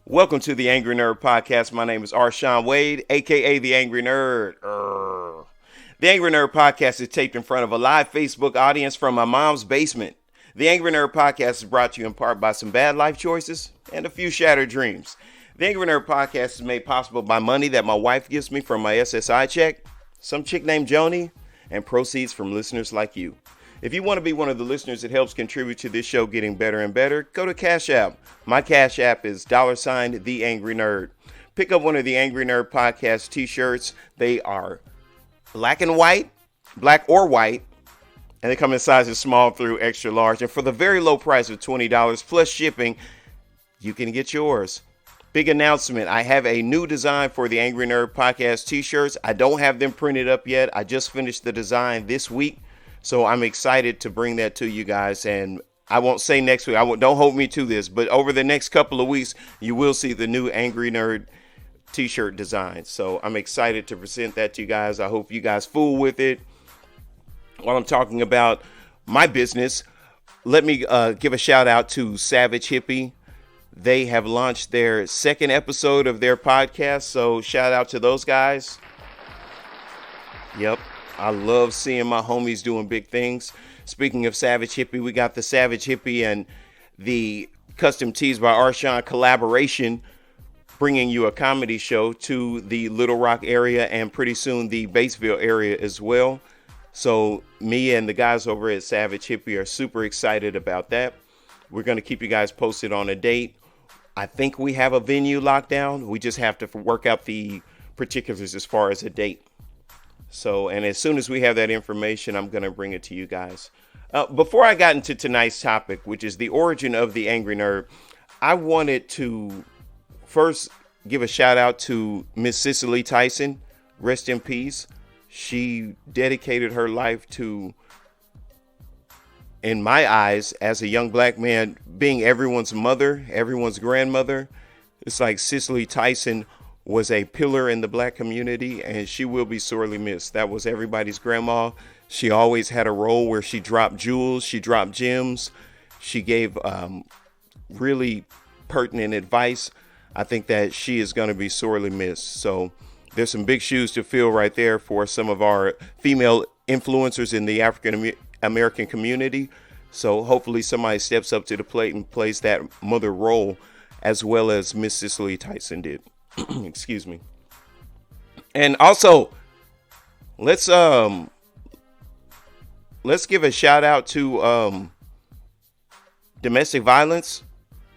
Welcome to the Angry Nerd Podcast. My name is Arshawn Wade, aka the Angry Nerd. The Angry Nerd Podcast is taped in front of a live Facebook audience from my mom's basement. The Angry Nerd Podcast is brought to you in part by some bad life choices and a few shattered dreams. The Angry Nerd Podcast is made possible by money that my wife gives me from my SSI check, some chick named Joni, and proceeds from listeners like you. If you want to be one of the listeners that helps contribute to this show getting better and better, go to Cash App. My Cash App is $ The Angry Nerd. Pick up one of the Angry Nerd Podcast t-shirts. They are black and white, black or white, and they come in sizes small through extra large. And for the very low price of $20 plus shipping, you can get yours. Big announcement. I have a new design for the Angry Nerd Podcast t-shirts. I don't have them printed up yet. I just finished the design this week. So I'm excited to bring that to you guys, and I won't say next week. Don't hold me to this, but over the next couple of weeks, you will see the new Angry Nerd t-shirt design. So I'm excited to present that to you guys. I hope you guys fool with it. While I'm talking about my business, let me give a shout out to Savage Hippie. They have launched their second episode of their podcast, so shout out to those guys. Yep. I love seeing my homies doing big things. Speaking of Savage Hippie, we got the Savage Hippie and the Custom Tees by Arshawn collaboration, bringing you a comedy show to the Little Rock area and pretty soon the Batesville area as well. So me and the guys over at Savage Hippie are super excited about that. We're going to keep you guys posted on a date. I think we have a venue locked down. We just have to work out the particulars as far as a date. So, and as soon as we have that information, I'm going to bring it to you guys. Before I got into tonight's topic, which is the origin of the Angry Nerd, I wanted to first give a shout out to Miss Cicely Tyson. Rest in peace. She dedicated her life to, in my eyes, as a young black man, being everyone's mother, everyone's grandmother. It's like Cicely Tyson was a pillar in the black community, and she will be sorely missed. That was everybody's grandma. She always had a role where she dropped jewels, she dropped gems, she gave really pertinent advice. I think that she is going to be sorely missed. So there's some big shoes to fill right there for some of our female influencers in the African American community. So hopefully somebody steps up to the plate and plays that mother role as well as Miss Cicely Tyson did. Excuse me. And also, let's give a shout out to domestic violence.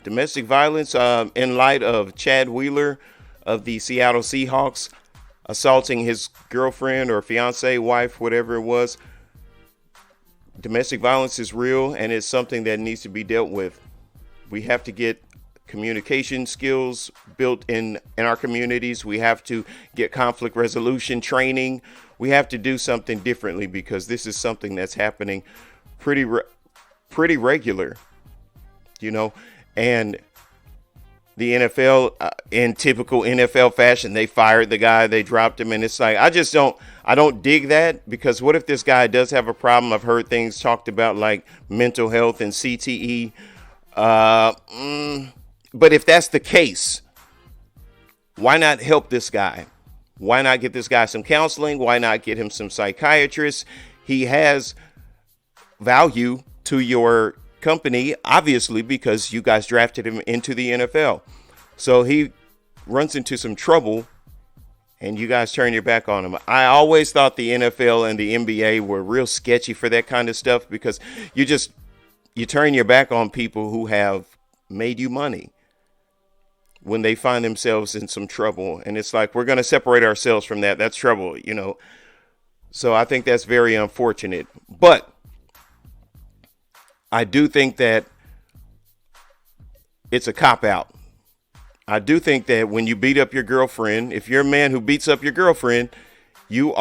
Domestic violence in light of Chad Wheeler of the Seattle Seahawks assaulting his girlfriend or fiance, wife, whatever it was. Domestic violence is real, and it's something that needs to be dealt with. We have to get communication skills built in our communities. We have to get conflict resolution training. We have to do something differently because this is something that's happening pretty regular, you know. And the NFL, in typical NFL fashion, they fired the guy, they dropped him, and it's like I don't dig that, because what if this guy does have a problem? I've heard things talked about like mental health and CTE. But if that's the case, why not help this guy? Why not get this guy some counseling? Why not get him some psychiatrists? He has value to your company, obviously, because you guys drafted him into the NFL. So he runs into some trouble and you guys turn your back on him. I always thought the NFL and the NBA were real sketchy for that kind of stuff, because you turn your back on people who have made you money when they find themselves in some trouble. And it's like, we're going to separate ourselves from that. That's trouble, you know. So I think that's very unfortunate. But I do think that it's a cop-out. I do think that when you beat up your girlfriend, if you're a man who beats up your girlfriend, you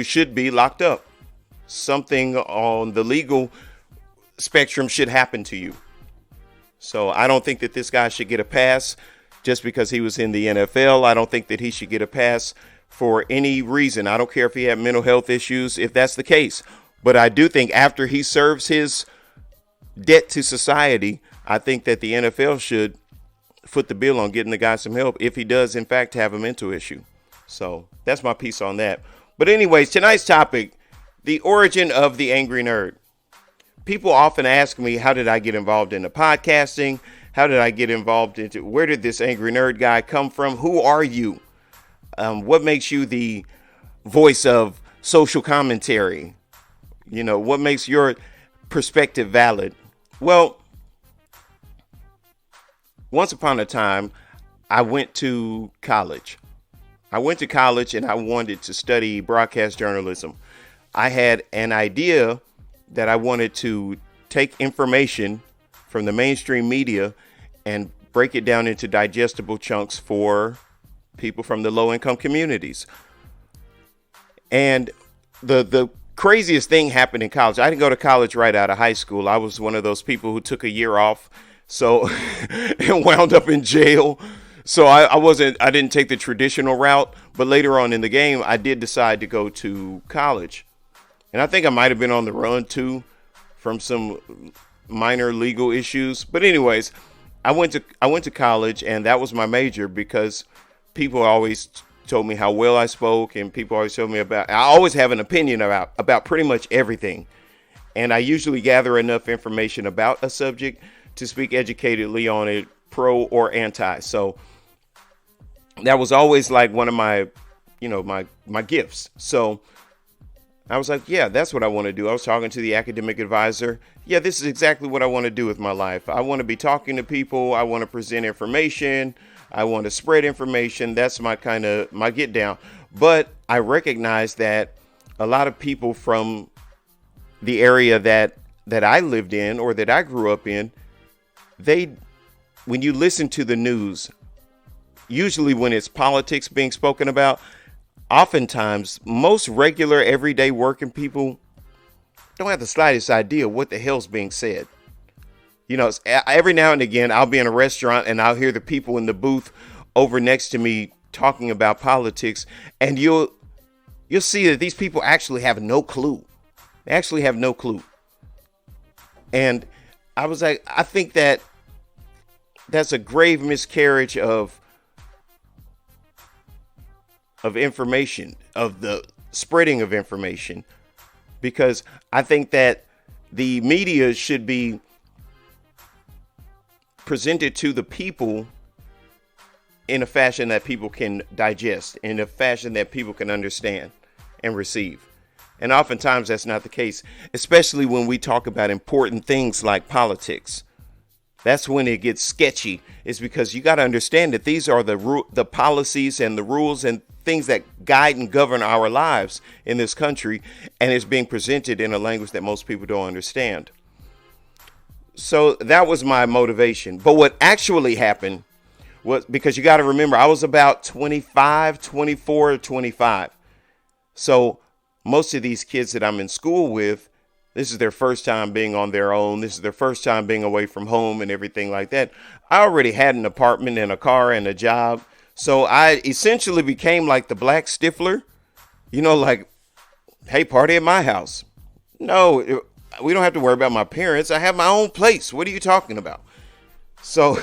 should be locked up. Something on the legal spectrum should happen to you. So I don't think that this guy should get a pass just because he was in the NFL. I don't think that he should get a pass for any reason. I don't care if he had mental health issues, if that's the case. But I do think after he serves his debt to society, I think that the NFL should foot the bill on getting the guy some help if he does, in fact, have a mental issue. So that's my piece on that. But anyways, tonight's topic, the origin of the Angry Nerd. People often ask me, how did I get involved in the podcasting? How did I get involved into, where did this Angry Nerd guy come from? Who are you? What makes you the voice of social commentary? You know, what makes your perspective valid? Well, once upon a time, I went to college. And I wanted to study broadcast journalism. I had an idea that I wanted to take information from the mainstream media and break it down into digestible chunks for people from the low income communities. And the craziest thing happened in college. I didn't go to college right out of high school. I was one of those people who took a year off, so and wound up in jail. So I didn't take the traditional route, but later on in the game, I did decide to go to college. And I think I might have been on the run too from some minor legal issues. But anyways, I went to college, and that was my major because people always told me how well I spoke, and people always told me I always have an opinion about pretty much everything. And I usually gather enough information about a subject to speak educatedly on it, pro or anti. So that was always like one of my gifts. So I was like, yeah, that's what I want to do. I was talking to the academic advisor. Yeah, this is exactly what I want to do with my life. I want to be talking to people. I want to present information. I want to spread information. That's my get down. But I recognize that a lot of people from the area that I lived in or that I grew up in, when you listen to the news, usually when it's politics being spoken about, oftentimes most regular everyday working people don't have the slightest idea what the hell's being said. You know, every now and again, I'll be in a restaurant and I'll hear the people in the booth over next to me talking about politics, and you'll see that these people actually have no clue. They actually have no clue. And I was like, I think that's a grave miscarriage of information, of the spreading of information, because I think that the media should be presented to the people in a fashion that people can digest, in a fashion that people can understand and receive. And oftentimes that's not the case, especially when we talk about important things like politics. That's when it gets sketchy, is because you got to understand that these are the policies and the rules and things that guide and govern our lives in this country, and it's being presented in a language that most people don't understand. So that was my motivation. But what actually happened was, because you got to remember, I was about 24 or 25. So most of these kids that I'm in school with, this is their first time being on their own. This is their first time being away from home and everything like that. I already had an apartment and a car and a job. So I essentially became like the black Stifler, like, hey, party at my house. No, we don't have to worry about my parents. I have my own place. What are you talking about? So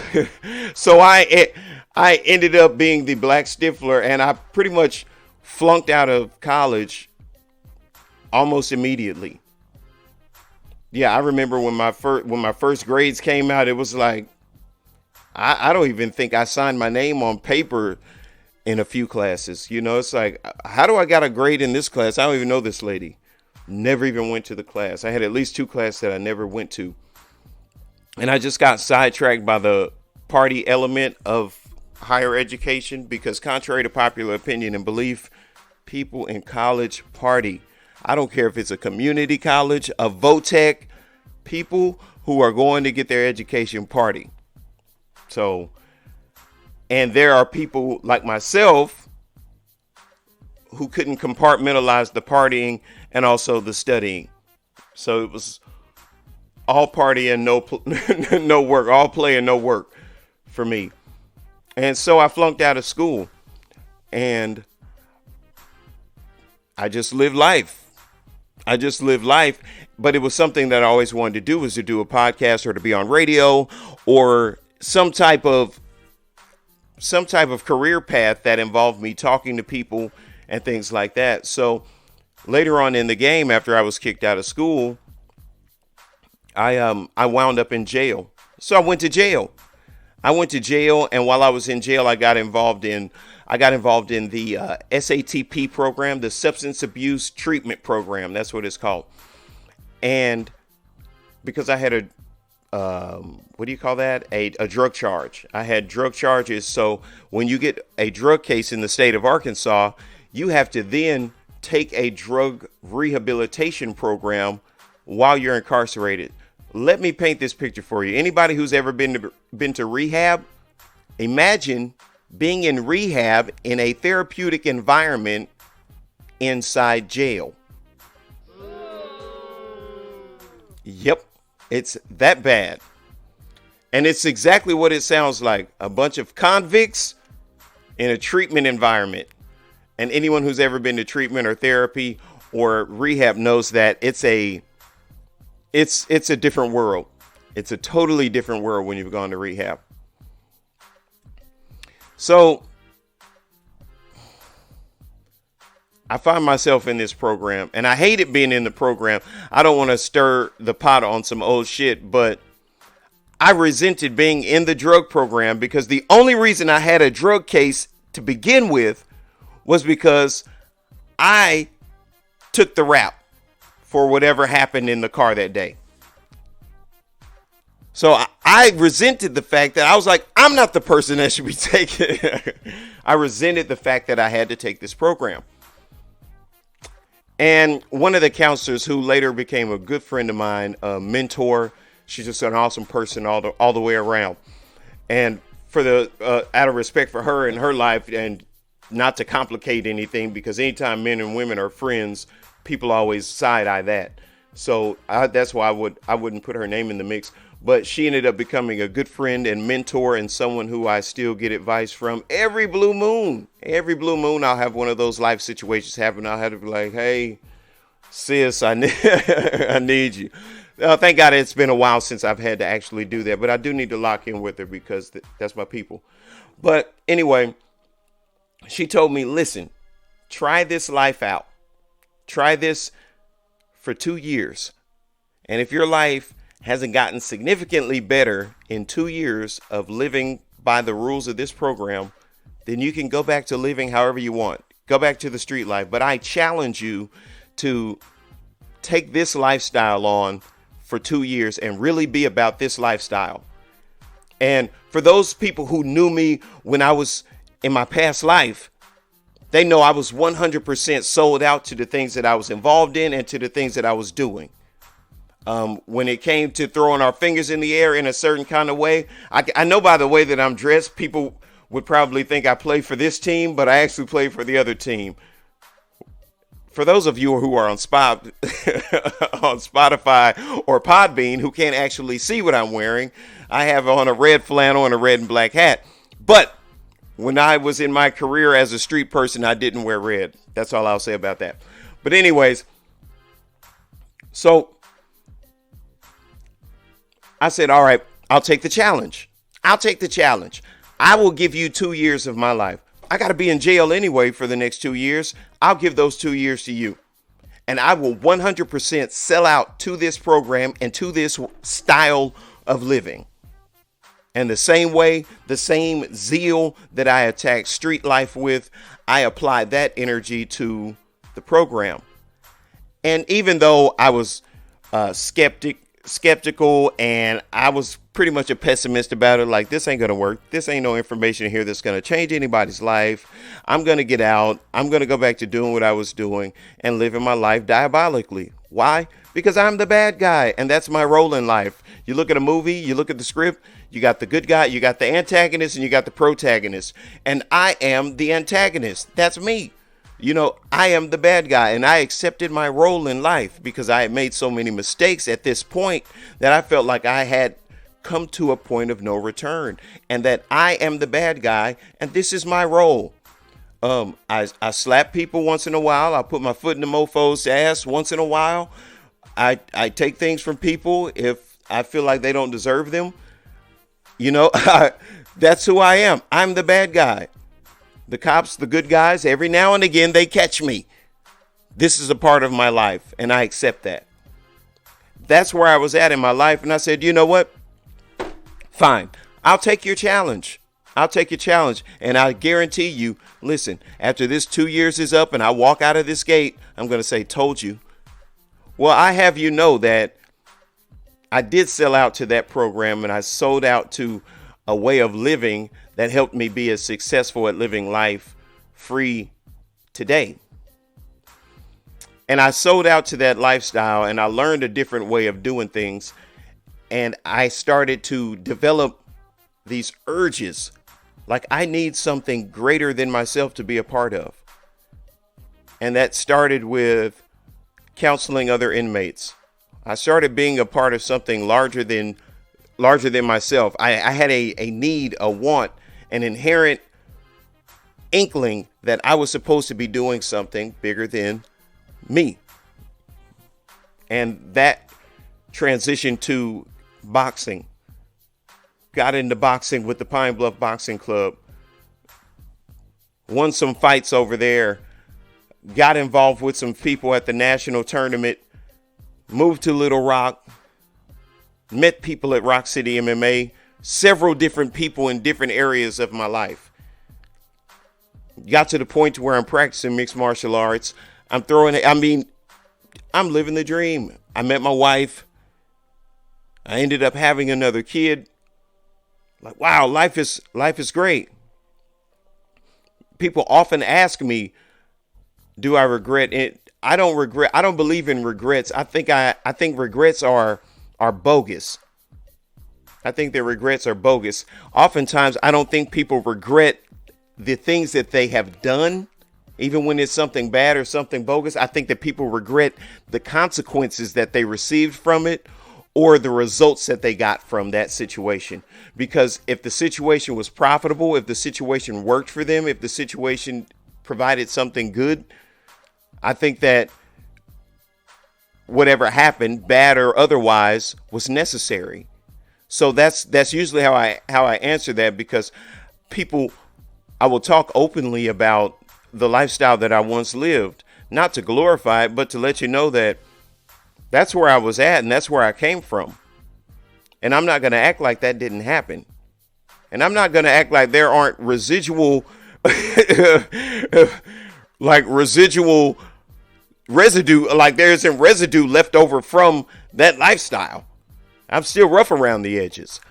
I ended up being the black Stifler, and I pretty much flunked out of college almost immediately. Yeah, I remember when my first grades came out, it was like, I don't even think I signed my name on paper in a few classes. It's like, how do I got a grade in this class? I don't even know this lady. Never even went to the class. I had at least 2 classes that I never went to. And I just got sidetracked by the party element of higher education, because contrary to popular opinion and belief, people in college party. I don't care if it's a community college, a VOTEC, people who are going to get their education party. So, and there are people like myself who couldn't compartmentalize the partying and also the studying. So it was all party and no work, all play and no work for me. And so I flunked out of school, and I just lived life. I just lived life, but it was something that I always wanted to do, was to do a podcast or to be on radio or some type of career path that involved me talking to people and things like that. So later on in the game, after I was kicked out of school, I wound up in jail. So I went to jail. And while I was in jail, I got involved in the SATP program, the Substance Abuse Treatment Program. That's what it's called. And because I had what do you call that? A drug charge. I had drug charges. So when you get a drug case in the state of Arkansas, you have to then take a drug rehabilitation program while you're incarcerated. Let me paint this picture for you. Anybody who's ever been to rehab, imagine being in rehab in a therapeutic environment inside jail. Yep, it's that bad. And it's exactly what it sounds like. A bunch of convicts in a treatment environment. And anyone who's ever been to treatment or therapy or rehab knows that it's a different world. It's a totally different world when you've gone to rehab. So I find myself in this program, and I hated being in the program. I don't want to stir the pot on some old shit, but I resented being in the drug program because the only reason I had a drug case to begin with was because I took the rap for whatever happened in the car that day. So I resented the fact that I was like, I'm not the person that should be taking. I resented the fact that I had to take this program. And one of the counselors, who later became a good friend of mine, a mentor, she's just an awesome person all the way around. And for out of respect for her and her life, and not to complicate anything, because anytime men and women are friends, people always side eye that. So that's why I wouldn't put her name in the mix. But she ended up becoming a good friend and mentor, and someone who I still get advice from every blue moon. Every blue moon, I'll have one of those life situations happen. I'll have to be like, hey, sis, I need you. Thank God it's been a while since I've had to actually do that. But I do need to lock in with her because that's my people. But anyway, she told me, listen, try this life out. Try this for 2 years. And if your life hasn't gotten significantly better in 2 years of living by the rules of this program, then you can go back to living however you want. Go back to the street life. But I challenge you to take this lifestyle on for 2 years and really be about this lifestyle. And for those people who knew me when I was in my past life, they know I was 100% sold out to the things that I was involved in and to the things that I was doing. When it came to throwing our fingers in the air in a certain kind of way, I know by the way that I'm dressed, people would probably think I play for this team, but I actually play for the other team. For those of you who are on Spotify or Podbean who can't actually see what I'm wearing, I have on a red flannel and a red and black hat. But when I was in my career as a street person, I didn't wear red. That's all I'll say about that. But anyways, so I said, all right, I'll take the challenge. I will give you 2 years of my life. I got to be in jail anyway for the next 2 years. I'll give those 2 years to you. And I will 100% sell out to this program and to this style of living. And the same way, the same zeal that I attack street life with, I apply that energy to the program. And even though I was skeptical and I was pretty much a pessimist about it, like, this ain't gonna work, this ain't no information here that's gonna change anybody's life, I'm gonna get out, I'm gonna go back to doing what I was doing and living my life diabolically. Why? Because I'm the bad guy, and that's my role in life. You look at a movie, you look at the script, you got the good guy, you got the antagonist, and you got the protagonist, and I am the antagonist. That's me. You know, I am the bad guy, and I accepted my role in life because I had made so many mistakes at this point that I felt like I had come to a point of no return, and that I am the bad guy, and this is my role. I slap people once in a while. I put my foot in the mofo's ass once in a while. I take things from people if I feel like they don't deserve them. You know, that's who I am. I'm the bad guy. The cops, the good guys, every now and again, they catch me. This is a part of my life, and I accept that. That's where I was at in my life, and I said, you know what? Fine. I'll take your challenge. I'll take your challenge, and I guarantee you, listen, after this 2 years is up and I walk out of this gate, I'm going to say, told you. Well, I have you know that I did sell out to that program, and I sold out to a way of living that helped me be as successful at living life free today. And I sold out to that lifestyle, and I learned a different way of doing things. And I started to develop these urges, like I need something greater than myself to be a part of. And that started with counseling other inmates. I started being a part of something larger than myself. I had a need, a want, an inherent inkling that I was supposed to be doing something bigger than me. And that transitioned to boxing. Got into boxing with the Pine Bluff Boxing Club. Won some fights over there. Got involved with some people at the national tournament. Moved to Little Rock. Met people at Rock City MMA. Several different people in different areas of my life. Got to the point to where I'm practicing mixed martial arts. I'm living the dream. I met my wife. I ended up having another kid. Like, wow, life is great. People often ask me, do I regret it? I don't believe in regrets. I think regrets are bogus. I think that regrets are bogus. Oftentimes, I don't think people regret the things that they have done, even when it's something bad or something bogus. I think that people regret the consequences that they received from it or the results that they got from that situation. Because if the situation was profitable, if the situation worked for them, if the situation provided something good, I think that whatever happened, bad or otherwise, was necessary. So that's usually how I answer that, because I will talk openly about the lifestyle that I once lived, not to glorify it, but to let you know that that's where I was at and that's where I came from. And I'm not going to act like that didn't happen. And I'm not going to act like there aren't residual residue, like there isn't residue left over from that lifestyle. I'm still rough around the edges.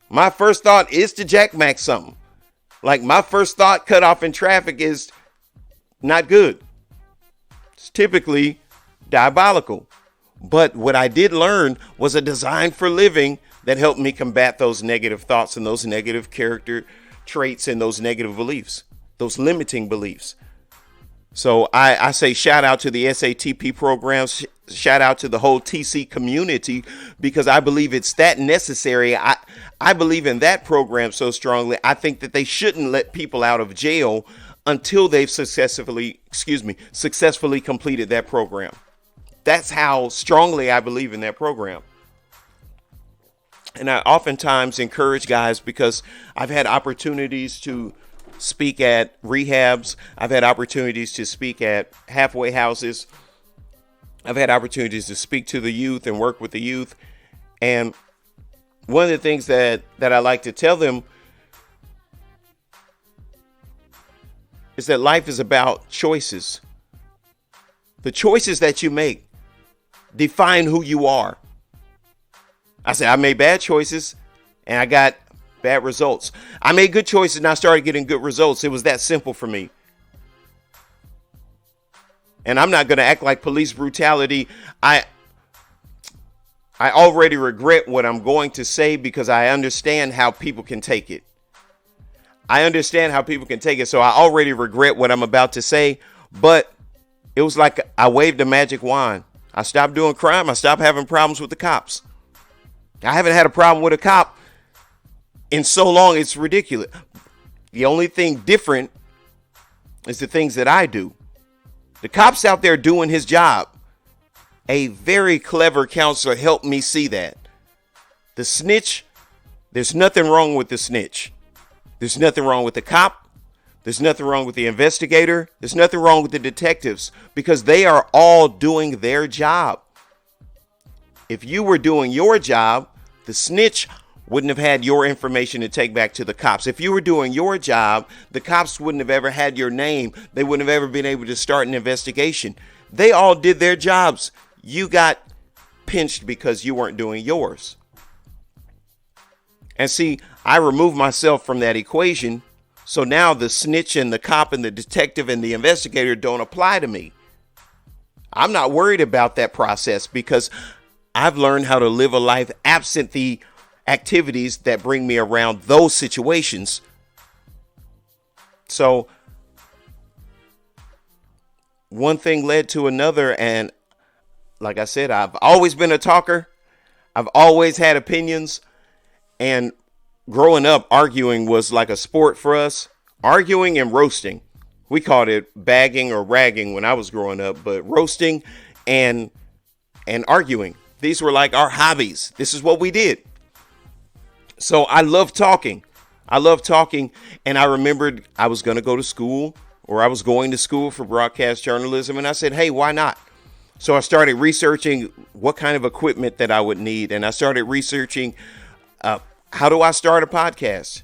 My first thought is to jackmack something. Like my first thought, cut off in traffic, is not good. It's typically diabolical. But what I did learn was a design for living that helped me combat those negative thoughts and those negative character traits and those negative beliefs, those limiting beliefs. So I say shout out to the SATP programs, shout out to the whole TC community, because I believe it's that necessary. I believe in that program so strongly. I think that they shouldn't let people out of jail until they've successfully completed that program. That's how strongly I believe in that program. And I oftentimes encourage guys, because I've had opportunities to speak at rehabs. I've had opportunities to speak at halfway houses. I've had opportunities to speak to the youth and work with the youth. And one of the things that I like to tell them is that life is about choices. The choices that you make define who you are. I said I made bad choices and I got bad results. I made good choices and I started getting good results. It was that simple for me. And I'm not going to act like police brutality. I already regret what I'm going to say, because I understand how people can take it. So I already regret what I'm about to say, but it was like I waved a magic wand. I stopped doing crime. I stopped having problems with the cops. I haven't had a problem with a cop in so long, it's ridiculous. The only thing different It's the things that I do. The cop's out there doing his job. A very clever counselor helped me see that. The snitch, there's nothing wrong with the snitch. There's nothing wrong with the cop. There's nothing wrong with the investigator. There's nothing wrong with the detectives because they are all doing their job. If you were doing your job, the snitch wouldn't have had your information to take back to the cops. If you were doing your job, the cops wouldn't have ever had your name. They wouldn't have ever been able to start an investigation. They all did their jobs. You got pinched because you weren't doing yours. And see, I removed myself from that equation. So now the snitch and the cop and the detective and the investigator don't apply to me. I'm not worried about that process because I've learned how to live a life absent the activities that bring me around those situations. So one thing led to another. And like I said, I've always been a talker. I've always had opinions. And growing up, arguing was like a sport for us. Arguing and roasting. We called it bagging or ragging when I was growing up. But roasting and arguing. These were like our hobbies. This is what we did. So I love talking. And I remembered I was going to go to school, or I was going to school for broadcast journalism. And I said, hey, why not? So I started researching what kind of equipment that I would need. And I started researching how do I start a podcast?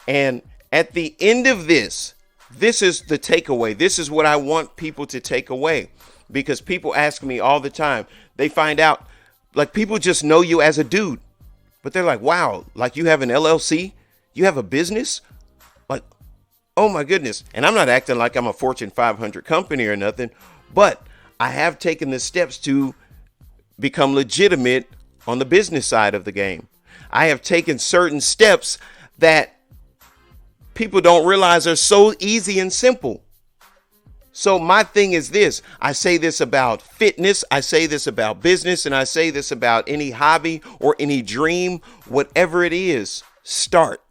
And at the end of this is the takeaway. This is what I want people to take away, because people ask me all the time. They find out, like, people just know you as a dude. But they're like, wow, like you have an LLC? You have a business? Like, oh my goodness. And I'm not acting like I'm a Fortune 500 company or nothing, but I have taken the steps to become legitimate on the business side of the game. I have taken certain steps that people don't realize are so easy and simple. So my thing is this. I say this about fitness. I say this about business. And I say this about any hobby or any dream, whatever it is, start.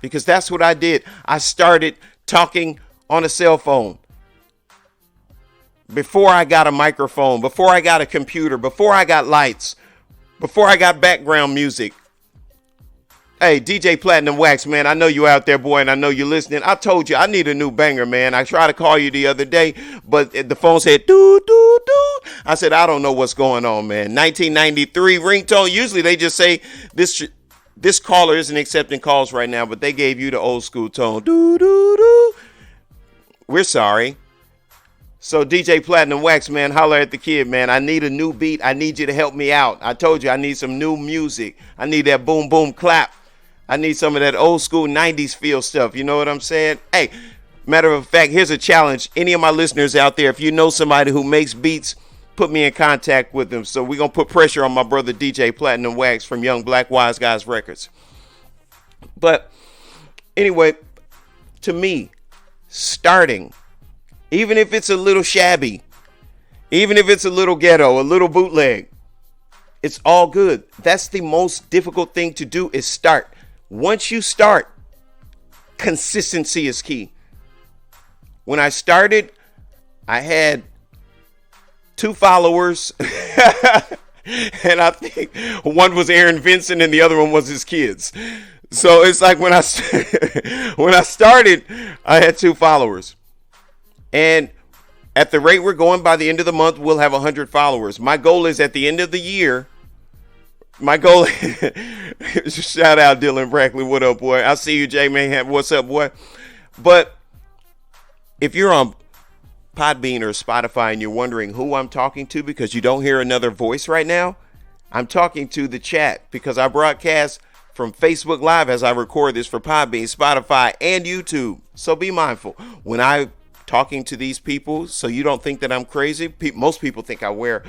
Because that's what I did. I started talking on a cell phone. Before I got a microphone, before I got a computer, before I got lights, before I got background music. Hey, DJ Platinum Wax, man, I know you out there, boy, and I know you're listening. I told you I need a new banger, man. I tried to call you the other day, but the phone said, doo, doo, doo. I said, I don't know what's going on, man. 1993 ringtone. Usually they just say this caller isn't accepting calls right now, but they gave you the old school tone. Doo, doo, doo. We're sorry. So DJ Platinum Wax, man, holler at the kid, man. I need a new beat. I need you to help me out. I told you I need some new music. I need that boom, boom, clap. I need some of that old school 90s feel stuff. You know what I'm saying? Hey, matter of fact, here's a challenge. Any of my listeners out there, if you know somebody who makes beats, put me in contact with them. So we're going to put pressure on my brother DJ Platinum Wax from Young Black Wise Guys Records. But anyway, to me, starting, even if it's a little shabby, even if it's a little ghetto, a little bootleg, it's all good. That's the most difficult thing to do, is start. Once you start, consistency is key. When I started, I had 2 followers. And I think one was Aaron Vincent and the other one was his kids. So it's like when I started, I had 2 followers. And at the rate we're going, by the end of the month, we'll have 100 followers. My goal is at the end of the year. My goal, shout out Dylan Brackley. What up, boy? I see you, Jay Mayhem. What's up, boy? But if you're on Podbean or Spotify and you're wondering who I'm talking to because you don't hear another voice right now, I'm talking to the chat because I broadcast from Facebook Live as I record this for Podbean, Spotify, and YouTube. So be mindful when I'm talking to these people, so you don't think that I'm crazy. Most people think I wear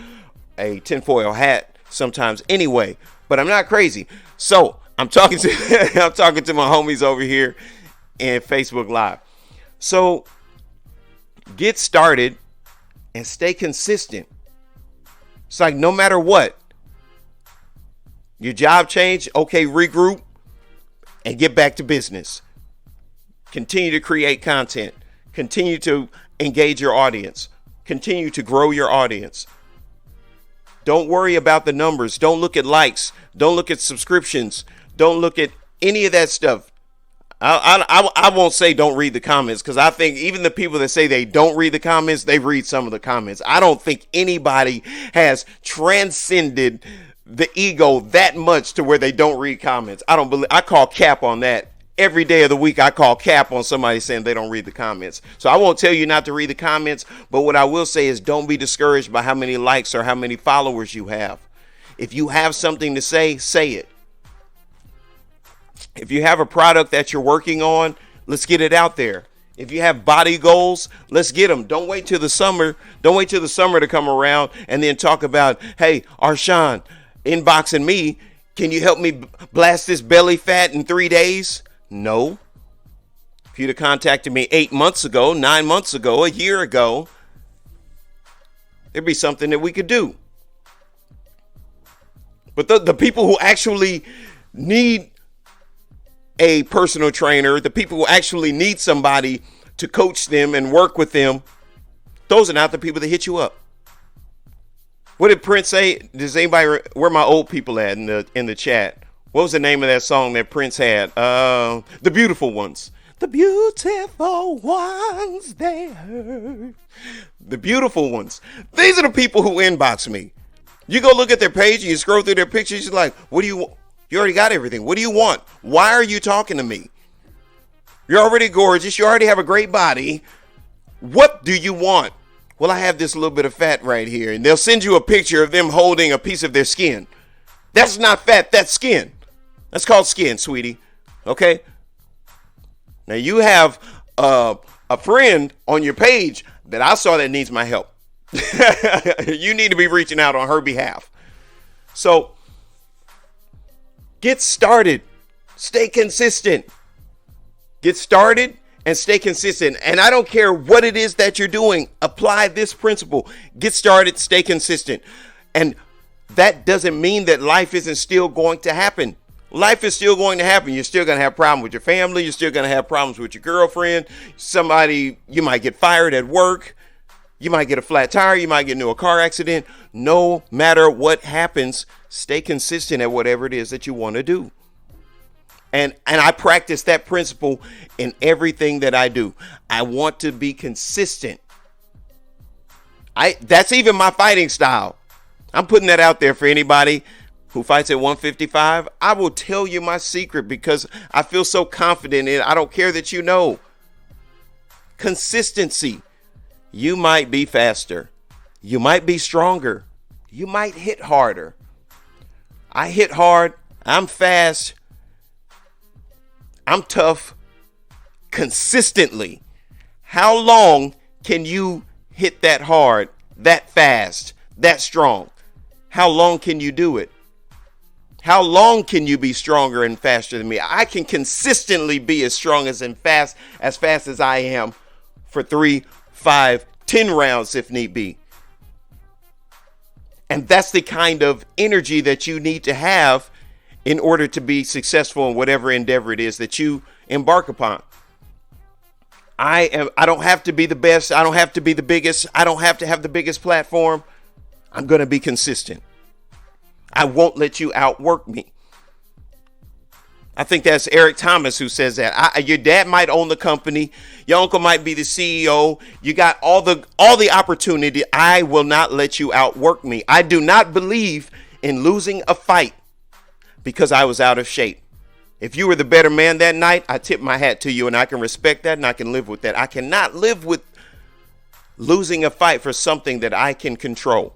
a tinfoil hat sometimes anyway, but I'm not crazy. So I'm talking to my homies over here in Facebook Live. So get started and stay consistent. It's like no matter what, your job change, okay, regroup and get back to business. Continue to create content. Continue to engage your audience. Continue to grow your audience. Don't worry about the numbers. Don't look at likes. Don't look at subscriptions. Don't look at any of that stuff. I won't say don't read the comments, because I think even the people that say they don't read the comments, they read some of the comments. I don't think anybody has transcended the ego that much to where they don't read comments. I call cap on that. Every day of the week, I call cap on somebody saying they don't read the comments. So I won't tell you not to read the comments, but what I will say is don't be discouraged by how many likes or how many followers you have. If you have something to say, say it. If you have a product that you're working on, let's get it out there. If you have body goals, let's get them. Don't wait till the summer. Don't wait till the summer to come around and then talk about, hey, Arshawn, inboxing me. Can you help me blast this belly fat in 3 days? No. If you'd have contacted me 8 months ago, 9 months ago, a year ago, there'd be something that we could do. But the people who actually need a personal trainer, the people who actually need somebody to coach them and work with them, those are not the people that hit you up. What did Prince say? Does anybody, where my old people at in the chat? What was the name of that song that Prince had? The Beautiful Ones. The beautiful ones there. The beautiful ones. These are the people who inbox me. You go look at their page and you scroll through their pictures. You're like, what do you want? You already got everything. What do you want? Why are you talking to me? You're already gorgeous. You already have a great body. What do you want? Well, I have this little bit of fat right here. And they'll send you a picture of them holding a piece of their skin. That's not fat. That's skin. That's called skin, sweetie. Okay? Now, you have a friend on your page that I saw that needs my help. You need to be reaching out on her behalf. So, get started. Stay consistent. Get started and stay consistent. And I don't care what it is that you're doing. Apply this principle. Get started, stay consistent. And that doesn't mean that life isn't still going to happen. Life is still going to happen. You're still going to have problems with your family. You're still going to have problems with your girlfriend. You might get fired at work. You might get a flat tire. You might get into a car accident. No matter what happens, stay consistent at whatever it is that you want to do. And I practice that principle in everything that I do. I want to be consistent. That's even my fighting style. I'm putting that out there for anybody who fights at 155. I will tell you my secret because I feel so confident in it. I don't care that you know. Consistency. You might be faster. You might be stronger. You might hit harder. I hit hard. I'm fast. I'm tough. Consistently. How long can you hit that hard, that fast, that strong? How long can you do it? How long can you be stronger and faster than me? I can consistently be as strong and fast as I am for 3, 5, 10 rounds if need be. And that's the kind of energy that you need to have in order to be successful in whatever endeavor it is that you embark upon. I don't have to be the best. I don't have to be the biggest. I don't have to have the biggest platform. I'm going to be consistent. I won't let you outwork me. I think that's Eric Thomas who says that. Your dad might own the company. Your uncle might be the CEO. You got all the opportunity. I will not let you outwork me. I do not believe in losing a fight because I was out of shape. If you were the better man that night, I tip my hat to you, and I can respect that and I can live with that. I cannot live with losing a fight for something that I can control.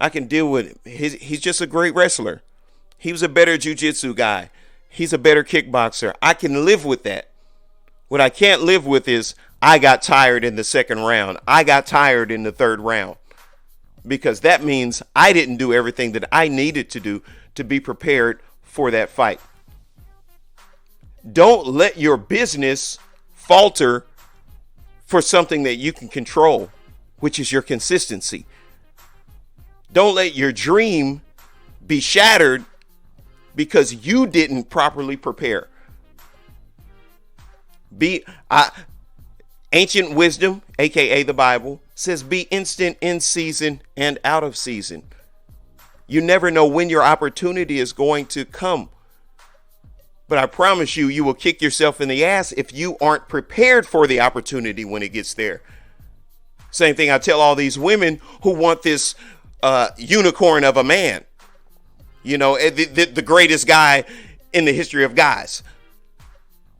I can deal with it. He's just a great wrestler. He was a better jiu-jitsu guy. He's a better kickboxer. I can live with that. What I can't live with is I got tired in the second round. I got tired in the third round. Because that means I didn't do everything that I needed to do to be prepared for that fight. Don't let your business falter for something that you can control, which is your consistency. Don't let your dream be shattered because you didn't properly prepare. Be Ancient wisdom, aka the Bible, says be instant in season and out of season. You never know when your opportunity is going to come. But I promise you, you will kick yourself in the ass if you aren't prepared for the opportunity when it gets there. Same thing I tell all these women who want this unicorn of a man. You know, the greatest guy in the history of guys.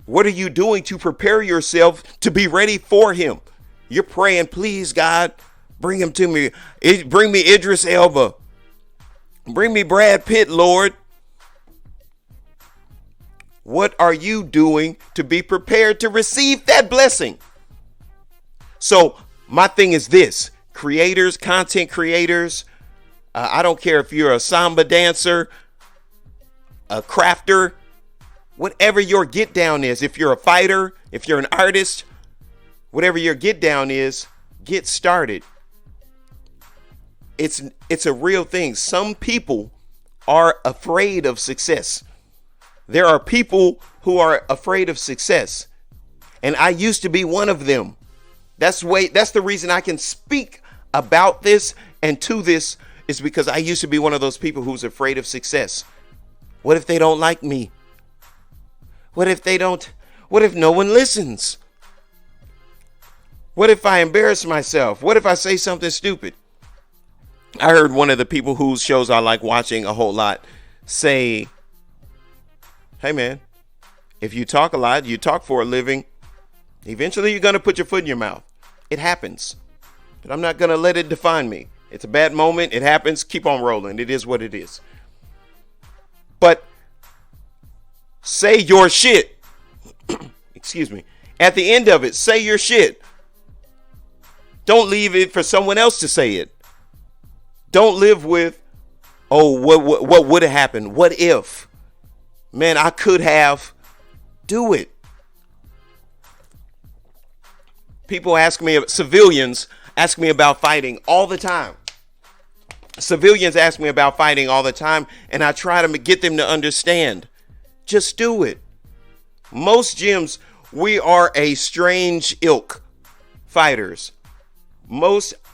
What are you doing to prepare yourself to be ready for him? You're praying, please, God, bring him to me. Bring me Idris Elba. Bring me Brad Pitt, Lord. What are you doing to be prepared to receive that blessing? So my thing is this, creators, content creators, I don't care if you're a samba dancer, a crafter, whatever your get down is. If you're a fighter, if you're an artist, whatever your get down is, get started. It's a real thing. Some people are afraid of success. There are people who are afraid of success. And I used to be one of them. That's the reason I can speak about this and to this is because I used to be one of those people who's afraid of success. What if they don't like me? What if no one listens? What if I embarrass myself? What if I say something stupid? I heard one of the people whose shows I like watching a whole lot say, hey man, if you talk a lot, you talk for a living, eventually you're going to put your foot in your mouth. It happens. But I'm not going to let it define me. It's a bad moment. It happens. Keep on rolling. It is what it is. But say your shit. Excuse me. At the end of it, say your shit. Don't leave it for someone else to say it. Don't live with, oh, what would have happened? What if? Man, I could have. Do it. People civilians ask me about fighting all the time. Civilians ask me about fighting all the time, and I try to get them to understand. Just do it. Most gyms, we are a strange ilk, fighters.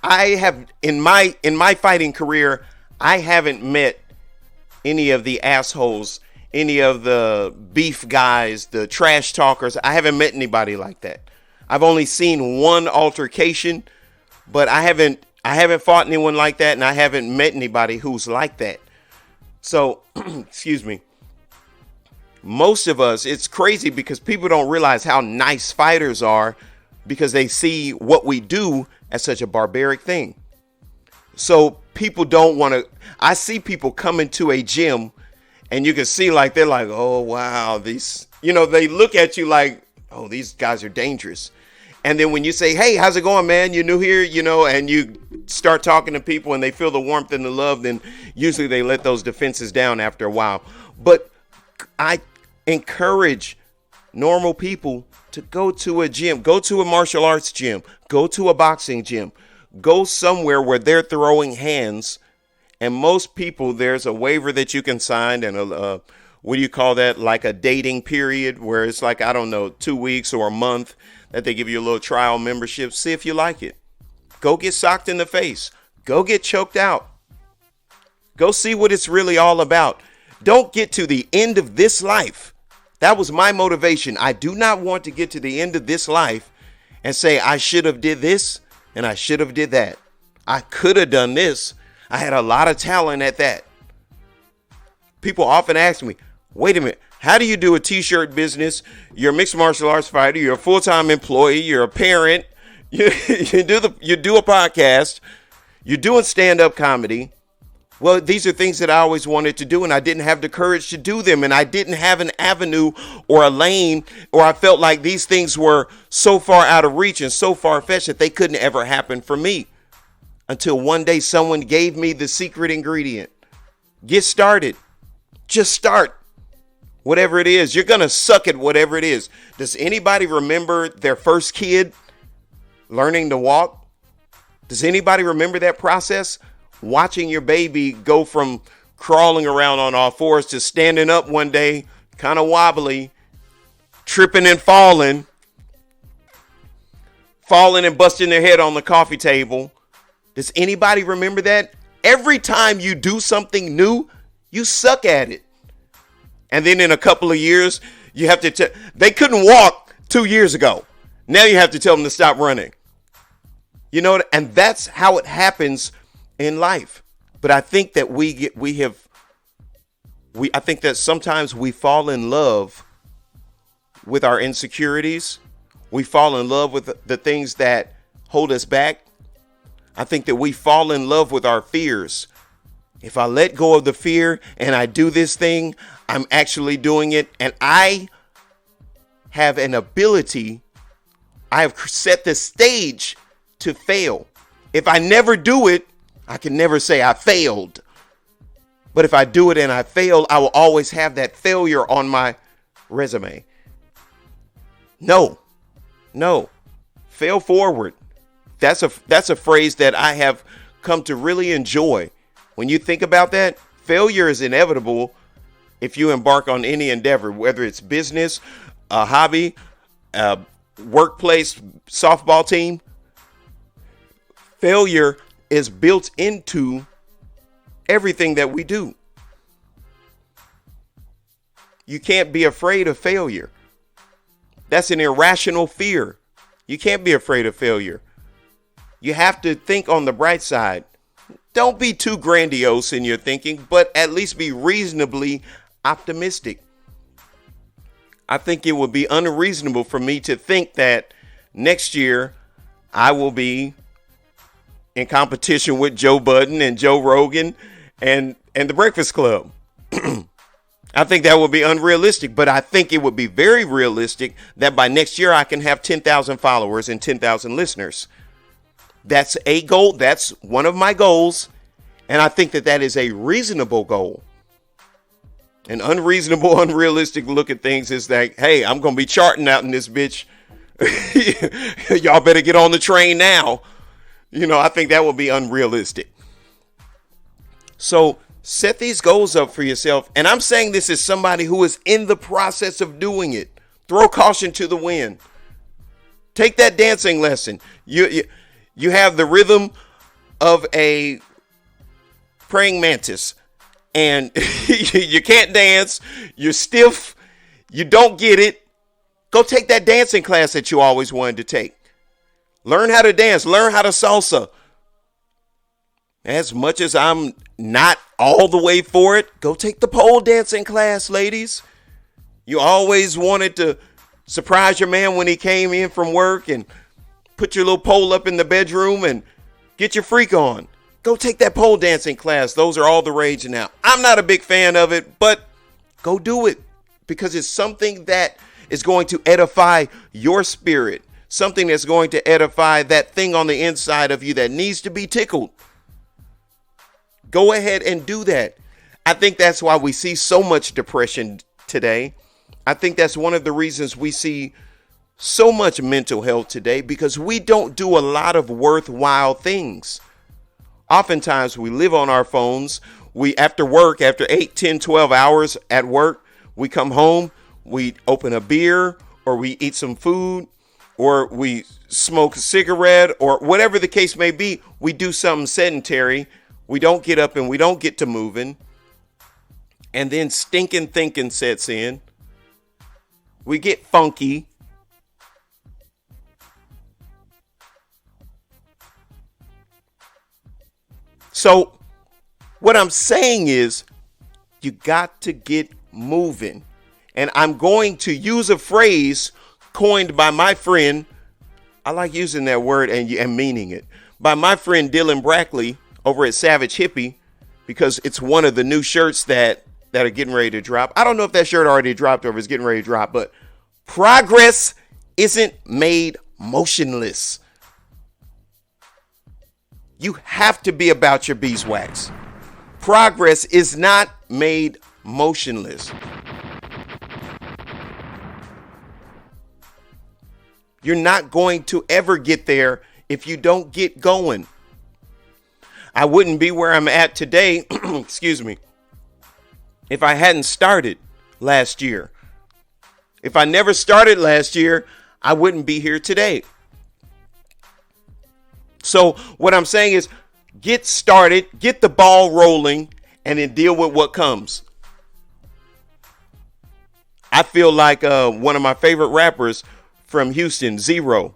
I have in my fighting career, I haven't met any of the assholes, any of the beef guys, the trash talkers. I haven't met anybody like that. I've only seen one altercation, but I haven't fought anyone like that, and I haven't met anybody who's like that. So, excuse me. Most of us, it's crazy because people don't realize how nice fighters are because they see what we do as such a barbaric thing. So people don't want to. I see people come into a gym and you can see like they're like, oh, wow, these, they look at you like, oh, these guys are dangerous. And then when you say, hey, how's it going, man? You're new here, and you start talking to people and they feel the warmth and the love, then usually they let those defenses down after a while. But I encourage normal people to go to a gym, go to a martial arts gym, go to a boxing gym, go somewhere where they're throwing hands. And most people, there's a waiver that you can sign and what do you call that? Like a dating period where it's like, I don't know, 2 weeks or a month that they give you a little trial membership. See if you like it. Go get socked in the face. Go get choked out. Go see what it's really all about. Don't get to the end of this life. That was my motivation. I do not want to get to the end of this life and say I should have did this and I should have did that. I could have done this. I had a lot of talent at that. People often ask me, wait a minute, how do you do a t-shirt business? You're a mixed martial arts fighter. You're a full-time employee. You're a parent. You do a podcast. You're doing stand-up comedy. Well, these are things that I always wanted to do, and I didn't have the courage to do them, and I didn't have an avenue or a lane, or I felt like these things were so far out of reach and so far-fetched that they couldn't ever happen for me. Until one day someone gave me the secret ingredient. Get started. Just start. Whatever it is, you're going to suck at whatever it is. Does anybody remember their first kid learning to walk? Does anybody remember that process? Watching your baby go from crawling around on all fours to standing up one day, kind of wobbly, tripping and falling, falling and busting their head on the coffee table. Does anybody remember that? Every time you do something new, you suck at it. And then in a couple of years, you have to they couldn't walk 2 years ago. Now you have to tell them to stop running. You know, and that's how it happens in life. But I think that I think that sometimes we fall in love with our insecurities. We fall in love with the things that hold us back. I think that we fall in love with our fears. If I let go of the fear and I do this thing, I'm actually doing it. And I have an ability. I have set the stage to fail. If I never do it, I can never say I failed. But if I do it and I fail, I will always have that failure on my resume. No, fail forward. That's a phrase that I have come to really enjoy. When you think about that, failure is inevitable if you embark on any endeavor, whether it's business, a hobby, a workplace, softball team. Failure is built into everything that we do. You can't be afraid of failure. That's an irrational fear. You can't be afraid of failure. You have to think on the bright side. Don't be too grandiose in your thinking, but at least be reasonably optimistic. I think it would be unreasonable for me to think that next year I will be in competition with Joe Budden and Joe Rogan and the Breakfast Club. I think that would be unrealistic, but I think it would be very realistic that by next year I can have 10,000 followers and 10,000 listeners. That's a goal. That's one of my goals. And I think that is a reasonable goal. An unreasonable, unrealistic look at things is that, hey, I'm going to be charting out in this bitch. Y'all better get on the train now. You know, I think that would be unrealistic. So set these goals up for yourself. And I'm saying this as somebody who is in the process of doing it. Throw caution to the wind. Take that dancing lesson. You have the rhythm of a praying mantis. And you can't dance. You're stiff. You don't get it. Go take that dancing class that you always wanted to take. Learn how to dance. Learn how to salsa. As much as I'm not all the way for it, go take the pole dancing class, ladies. You always wanted to surprise your man when he came in from work and put your little pole up in the bedroom and get your freak on. Go take that pole dancing class. Those are all the rage now. I'm not a big fan of it, but go do it because it's something that is going to edify your spirit. Something that's going to edify that thing on the inside of you that needs to be tickled. Go ahead and do that. I think that's why we see so much depression today. I think that's one of the reasons we see so much mental health today because we don't do a lot of worthwhile things. Oftentimes we live on our phones. After work, after 8, 10, 12 hours at work, we come home, we open a beer or we eat some food or we smoke a cigarette or whatever the case may be. We do something sedentary. We don't get up and we don't get to moving. And then stinking thinking sets in. We get funky. So what I'm saying is you got to get moving. And I'm going to use a phrase coined by my friend. I like using that word and meaning it. By my friend Dylan Brackley over at Savage Hippie, because it's one of the new shirts that are getting ready to drop. I don't know if that shirt already dropped or if it's getting ready to drop, but progress isn't made motionless. You have to be about your beeswax. Progress is not made motionless. You're not going to ever get there if you don't get going. I wouldn't be where I'm at today, excuse me, if I hadn't started last year. If I never started last year, I wouldn't be here today. So what I'm saying is get started, get the ball rolling, and then deal with what comes. I feel like one of my favorite rappers from Houston, Zero.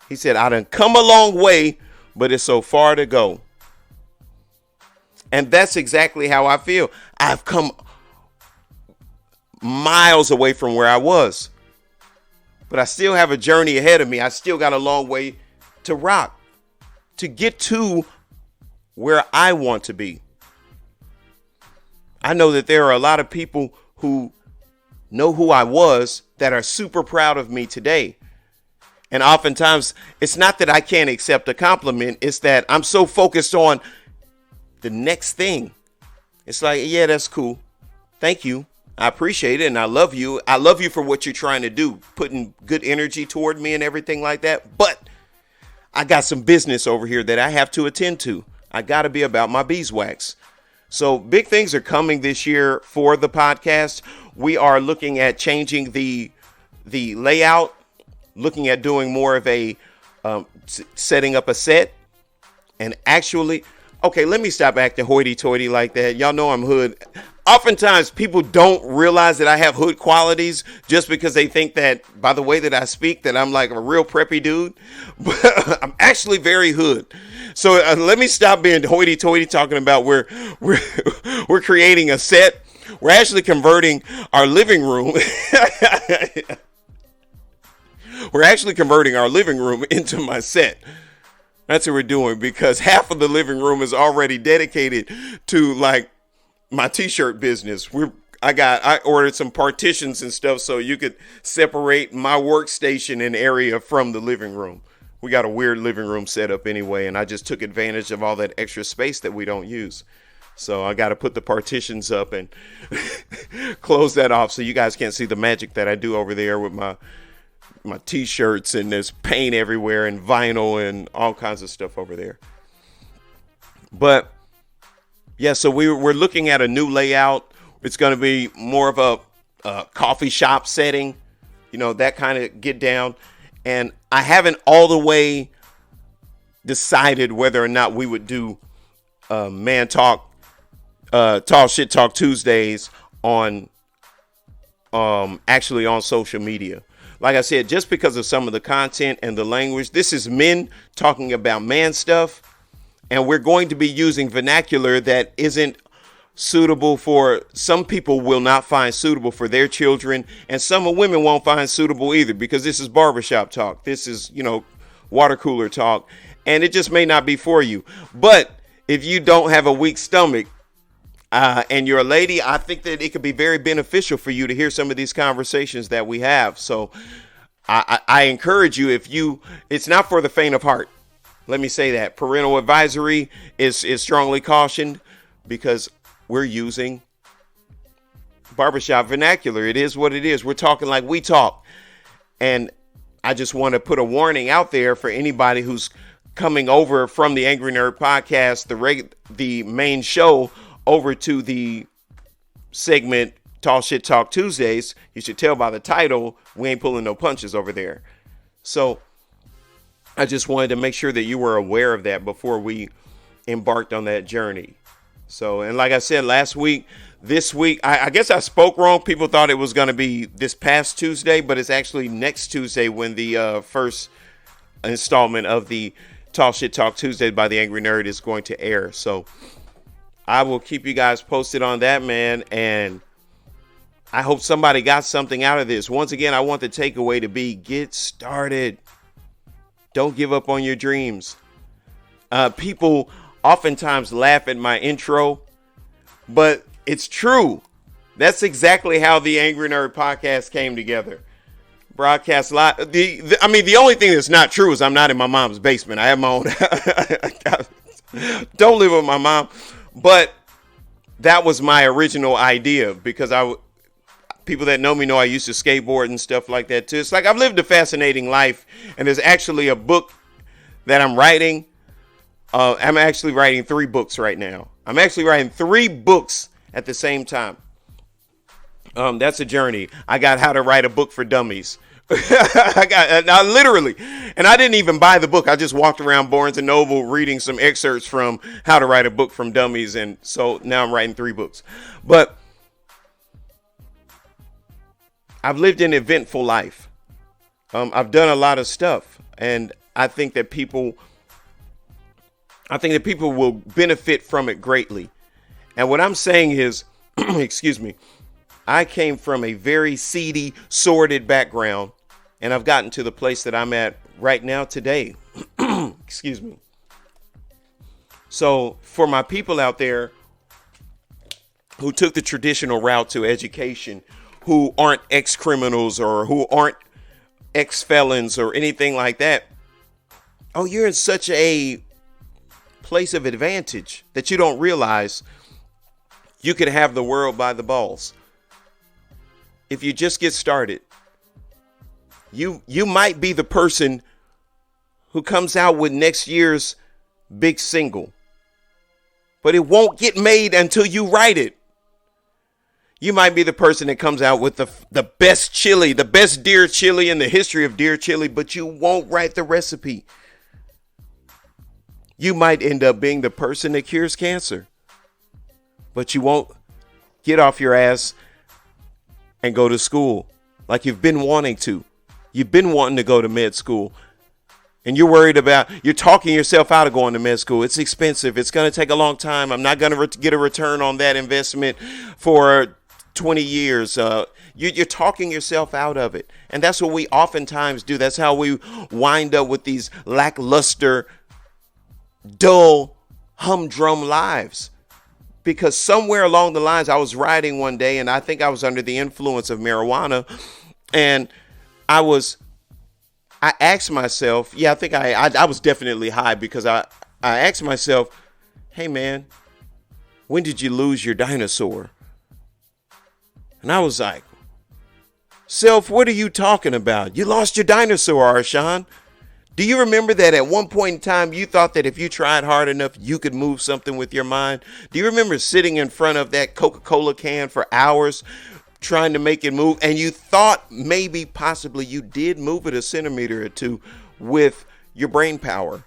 He said, I done come a long way, but it's so far to go. And that's exactly how I feel. I've come miles away from where I was, but I still have a journey ahead of me. I still got a long way to rock to get to where I want to be. I know that there are a lot of people who know who I was that are super proud of me today. And oftentimes it's not that I can't accept a compliment. It's that I'm so focused on the next thing. It's like, yeah, that's cool. Thank you. I appreciate it. And I love you. I love you for what you're trying to do, putting good energy toward me and everything like that. But I got some business over here that I have to attend to. I got to be about my beeswax. So big things are coming this year for the podcast. We are looking at changing the layout, looking at doing more of a setting up a set, and actually, okay, let me stop acting hoity-toity like that. Y'all know I'm hood. Oftentimes people don't realize that I have hood qualities just because they think that by the way that I speak that I'm like a real preppy dude, but I'm actually very hood. So let me stop being hoity-toity talking about we're creating a set. We're actually converting our living room. We're actually converting our living room into my set. That's what we're doing because half of the living room is already dedicated to like my t-shirt business. I ordered some partitions and stuff so you could separate my workstation and area from the living room. We got a weird living room set up anyway, and I just took advantage of all that extra space that we don't use. So I got to put the partitions up and close that off so you guys can't see the magic that I do over there with my t-shirts, and there's paint everywhere and vinyl and all kinds of stuff over there. But yeah, so we're looking at a new layout. It's going to be more of a coffee shop setting, that kind of get down. And I haven't all the way decided whether or not we would do Man Talk, Tall Shit Talk Tuesdays on actually on social media. Like I said, just because of some of the content and the language, this is men talking about man stuff. And we're going to be using vernacular that isn't suitable for some people will not find suitable for their children. And some women won't find suitable either because this is barbershop talk. This is, water cooler talk. And it just may not be for you. But if you don't have a weak stomach and you're a lady, I think that it could be very beneficial for you to hear some of these conversations that we have. So I encourage you, it's not for the faint of heart. Let me say that. Parental advisory is strongly cautioned because we're using barbershop vernacular. It is what it is. We're talking like we talk. And I just want to put a warning out there for anybody who's coming over from the Angry Nerd podcast, the main show, over to the segment Tall Shit Talk Tuesdays. You should tell by the title, we ain't pulling no punches over there. So I just wanted to make sure that you were aware of that before we embarked on that journey. So, and like I said, this week, I guess I spoke wrong. People thought it was going to be this past Tuesday, but it's actually next Tuesday when the first installment of the Tall Shit Talk Tuesday by the Angry Nerd is going to air. So I will keep you guys posted on that, man. And I hope somebody got something out of this. Once again, I want the takeaway to be get started. Don't give up on your dreams. People oftentimes laugh at my intro, but it's true. That's exactly how the Angry Nerd podcast came together. Broadcast live. The only thing that's not true is I'm not in my mom's basement. I have my own. Don't live with my mom. But that was my original idea because people that know me know I used to skateboard and stuff like that too. It's like I've lived a fascinating life, and there's actually a book that I'm writing. I'm actually writing 3 books right now. I'm actually writing 3 books at the same time. That's a journey. I got How to Write a Book for Dummies, I literally, and I didn't even buy the book. I just walked around Barnes and Noble reading some excerpts from How to Write a Book from Dummies. And so now I'm writing 3 books. But I've lived an eventful life. I've done a lot of stuff, and I think that people will benefit from it greatly. And what I'm saying is, excuse me, I came from a very seedy, sordid background, and I've gotten to the place that I'm at right now today. Excuse me. So for my people out there who took the traditional route to education, who aren't ex-criminals or who aren't ex-felons or anything like that, oh, you're in such a place of advantage that you don't realize you could have the world by the balls. If you just get started, you might be the person who comes out with next year's big single, but it won't get made until you write it. You might be the person that comes out with the best chili, the best deer chili in the history of deer chili, but you won't write the recipe. You might end up being the person that cures cancer, but you won't get off your ass and go to school like you've been wanting to. You've been wanting to go to med school, and you're talking yourself out of going to med school. It's expensive. It's going to take a long time. I'm not going to get a return on that investment for 20 years. You're talking yourself out of it. And that's what we oftentimes do. That's how we wind up with these lackluster, dull, humdrum lives. Because somewhere along the lines, I was riding one day, and I think I was under the influence of marijuana. And I asked myself, I think I was definitely high, because I asked myself, hey, man, when did you lose your dinosaur? And I was like, self, what are you talking about? You lost your dinosaur, Arshawn. Do you remember that at one point in time, you thought that if you tried hard enough, you could move something with your mind? Do you remember sitting in front of that Coca-Cola can for hours trying to make it move? And you thought maybe possibly you did move it a centimeter or two with your brain power.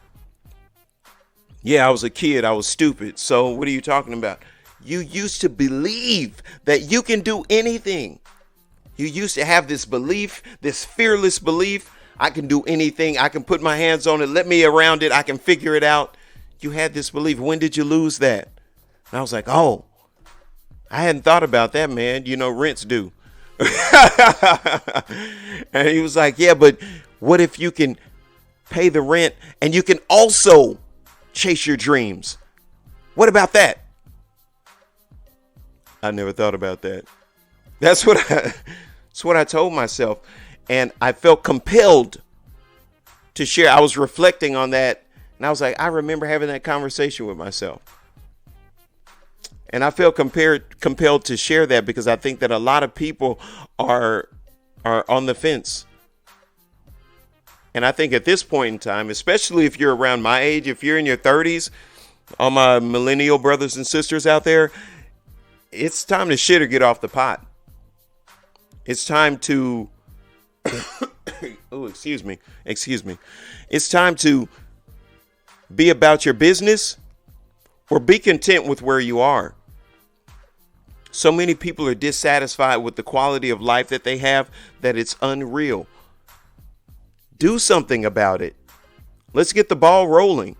Yeah, I was a kid. I was stupid. So what are you talking about? You used to believe that you can do anything. You used to have this belief, this fearless belief. I can do anything. I can put my hands on it. Let me around it. I can figure it out. You had this belief. When did you lose that? And I was like, oh, I hadn't thought about that, man. You know, rents do. And he was like, yeah, but what if you can pay the rent and you can also chase your dreams? What about that? I never thought about that. That's what I told myself. And I felt compelled to share. I was reflecting on that. And I was like, I remember having that conversation with myself. And I felt compelled to share that because I think that a lot of people are on the fence. And I think at this point in time, especially if you're around my age, if you're in your 30s, all my millennial brothers and sisters out there, it's time to shit or get off the pot. It's time to excuse me. It's time to be about your business or be content with where you are. So many people are dissatisfied with the quality of life that they have that it's unreal. Do something about it. Let's get the ball rolling.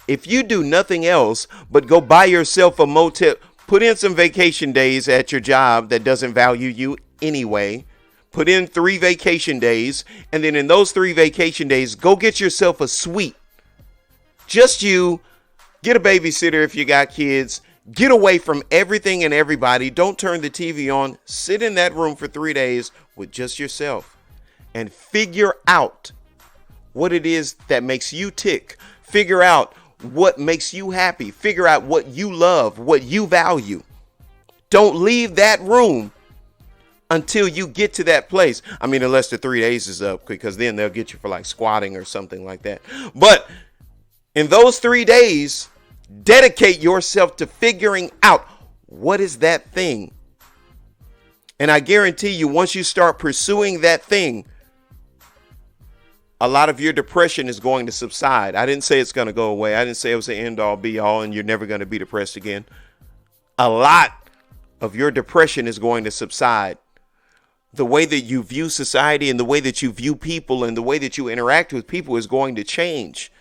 If you do nothing else but go buy yourself a motel, put in some vacation days at your job that doesn't value you anyway. Put in 3 vacation days, and then in those 3 vacation days, go get yourself a suite. Just you. Get a babysitter if you got kids. Get away from everything and everybody. Don't turn the TV on. Sit in that room for 3 days with just yourself and figure out what it is that makes you tick. Figure out what makes you happy. Figure out what you love, what you value. Don't leave that room until you get to that place. I mean, unless the 3 days is up, because then they'll get you for like squatting or something like that. But in those 3 days, dedicate yourself to figuring out what is that thing. And I guarantee you, once you start pursuing that thing, a lot of your depression is going to subside. I didn't say it's going to go away. I didn't say it was the end all be all and you're never going to be depressed again. A lot of your depression is going to subside. The way that you view society and the way that you view people and the way that you interact with people is going to change,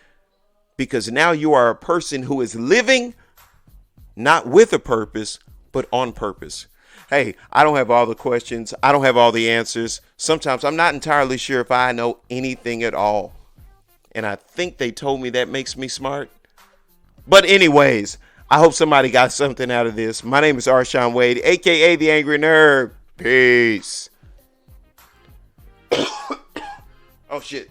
because now you are a person who is living not with a purpose, but on purpose. Hey, I don't have all the questions. I don't have all the answers. Sometimes I'm not entirely sure if I know anything at all. And I think they told me that makes me smart. But anyways, I hope somebody got something out of this. My name is Arshawn Wade, aka The Angry Nerd. Peace. Oh shit.